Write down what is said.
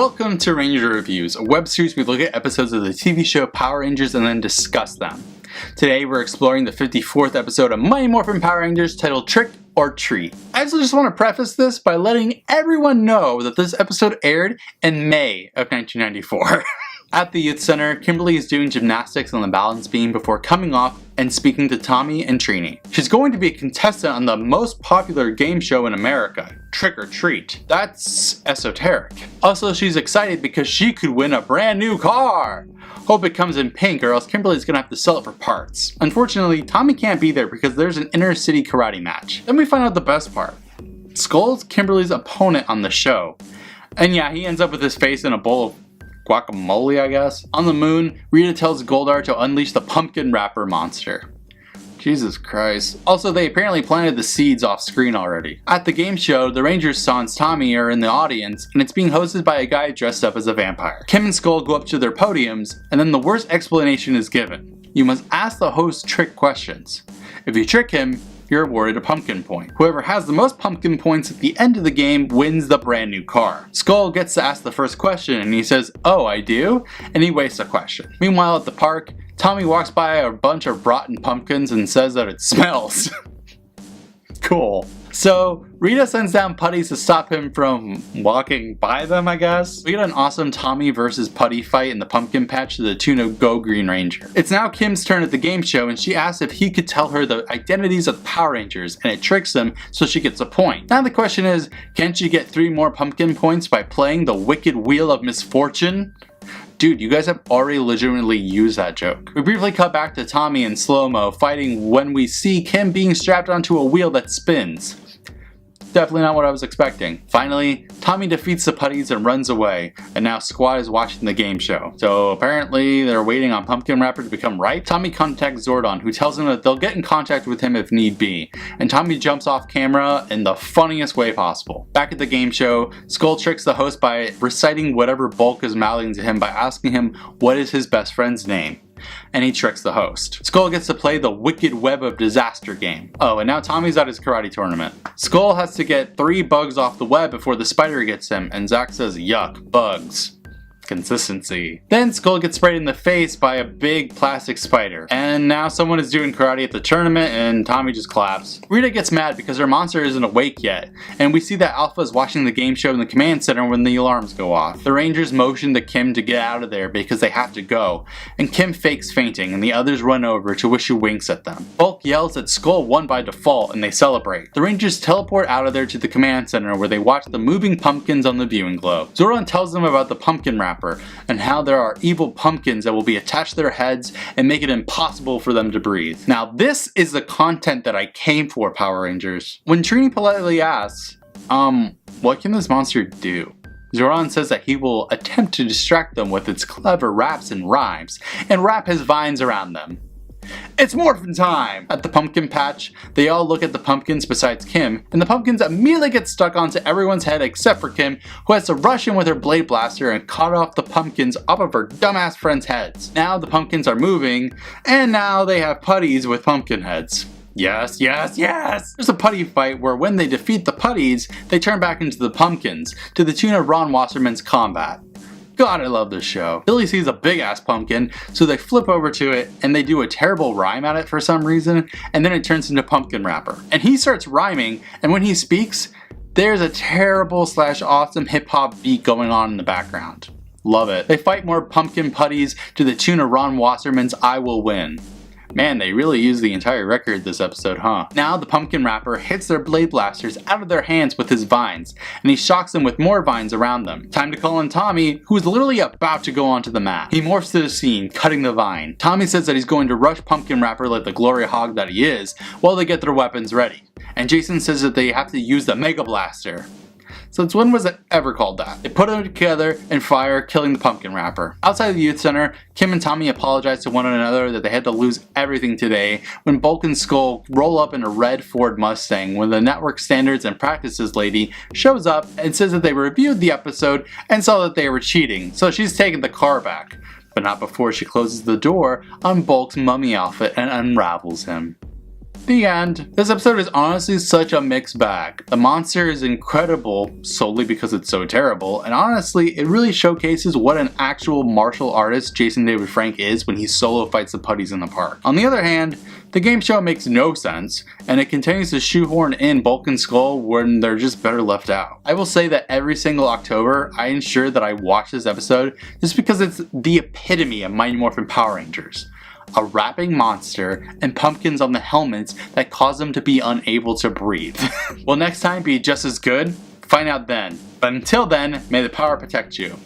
Welcome to Ranger Reviews, a web series where we look at episodes of the TV show Power Rangers and then discuss them. Today we're exploring the 54th episode of Mighty Morphin Power Rangers titled Trick or Treat. I just want to preface this by letting everyone know that this episode aired in May of 1994. At the youth center, Kimberly is doing gymnastics on the balance beam before coming off and speaking to Tommy and Trini. She's going to be a contestant on the most popular game show in America, Trick or Treat. That's esoteric. Also, she's excited because she could win a brand new car. Hope it comes in pink or else Kimberly's gonna have to sell it for parts. Unfortunately, Tommy can't be there because there's an inner city karate match. Then we find out the best part. Skull's Kimberly's opponent on the show. And yeah, he ends up with his face in a bowl of guacamole, I guess. On the moon, Rita tells Goldar to unleash the pumpkin wrapper monster. Jesus Christ. Also, they apparently planted the seeds off screen already. At the game show, the Rangers sans Tommy are in the audience, and it's being hosted by a guy dressed up as a vampire. Kim and Skull go up to their podiums, and then the worst explanation is given. You must ask the host trick questions. If you trick him, you're awarded a pumpkin point. Whoever has the most pumpkin points at the end of the game wins the brand new car. Skull gets to ask the first question and he says, "Oh, I do?" And he wastes a question. Meanwhile at the park, Tommy walks by a bunch of rotten pumpkins and says that it smells. Cool. So, Rita sends down putties to stop him from walking by them, I guess. We get an awesome Tommy versus Putty fight in the pumpkin patch to the tune of Go Green Ranger. It's now Kim's turn at the game show and she asks if he could tell her the identities of the Power Rangers and it tricks him so she gets a point. Now the question is, can't you get 3 more pumpkin points by playing the Wicked Wheel of Misfortune? Dude, you guys have already legitimately used that joke. We briefly cut back to Tommy in slow-mo fighting when we see Kim being strapped onto a wheel that spins. Definitely not what I was expecting. Finally, Tommy defeats the putties and runs away, and now Squad is watching the game show. So apparently they're waiting on Pumpkin Wrapper to become ripe. Tommy contacts Zordon, who tells him that they'll get in contact with him if need be, and Tommy jumps off camera in the funniest way possible. Back at the game show, Skull tricks the host by reciting whatever Bulk is mouthing to him by asking him what is his best friend's name. And he tricks the host. Skull gets to play the Wicked Web of Disaster game. Oh, and now Tommy's at his karate tournament. Skull has to get 3 bugs off the web before the spider gets him, and Zach says, "Yuck, bugs." Consistency. Then Skull gets sprayed in the face by a big plastic spider. And now someone is doing karate at the tournament and Tommy just claps. Rita gets mad because her monster isn't awake yet. And we see that Alpha is watching the game show in the command center when the alarms go off. The Rangers motion to Kim to get out of there because they have to go. And Kim fakes fainting and the others run over to wish she winks at them. Bulk yells that Skull won by default and they celebrate. The Rangers teleport out of there to the command center where they watch the moving pumpkins on the viewing globe. Zordon tells them about the pumpkin wrapper and how there are evil pumpkins that will be attached to their heads and make it impossible for them to breathe. Now this is the content that I came for, Power Rangers. When Trini politely asks, what can this monster do? Zordon says that he will attempt to distract them with its clever raps and rhymes and wrap his vines around them. It's morphin' time! At the pumpkin patch, they all look at the pumpkins besides Kim, and the pumpkins immediately get stuck onto everyone's head except for Kim, who has to rush in with her blade blaster and cut off the pumpkins off of her dumbass friends' heads. Now the pumpkins are moving, and now they have putties with pumpkin heads. Yes, yes, yes! There's a putty fight where when they defeat the putties, they turn back into the pumpkins, to the tune of Ron Wasserman's Combat. God, I love this show. Billy sees a big ass pumpkin, so they flip over to it and they do a terrible rhyme at it for some reason, and then it turns into Pumpkin Wrapper. And he starts rhyming, and when he speaks, there's a terrible / awesome hip hop beat going on in the background. Love it. They fight more pumpkin putties to the tune of Ron Wasserman's I Will Win. Man, they really used the entire record this episode, huh? Now the pumpkin wrapper hits their blade blasters out of their hands with his vines, and he shocks them with more vines around them. Time to call in Tommy, who is literally about to go onto the mat. He morphs to the scene, cutting the vine. Tommy says that he's going to rush Pumpkin Wrapper like the glory hog that he is, while they get their weapons ready. And Jason says that they have to use the Mega Blaster. Since when was it ever called that? They put them together and fire, killing the pumpkin wrapper. Outside the youth center, Kim and Tommy apologize to one another that they had to lose everything today when Bulk and Skull roll up in a red Ford Mustang when the network standards and practices lady shows up and says that they reviewed the episode and saw that they were cheating, so she's taking the car back. But not before she closes the door on Bulk's mummy outfit and unravels him. The end. This episode is honestly such a mixed bag. The monster is incredible solely because it's so terrible, and honestly, it really showcases what an actual martial artist Jason David Frank is when he solo fights the putties in the park. On the other hand, the game show makes no sense, and it continues to shoehorn in Bulk and Skull when they're just better left out. I will say that every single October, I ensure that I watch this episode just because it's the epitome of Mighty Morphin Power Rangers. A rapping monster, and pumpkins on the helmets that cause them to be unable to breathe. Will next time be just as good? Find out then. But until then, may the power protect you.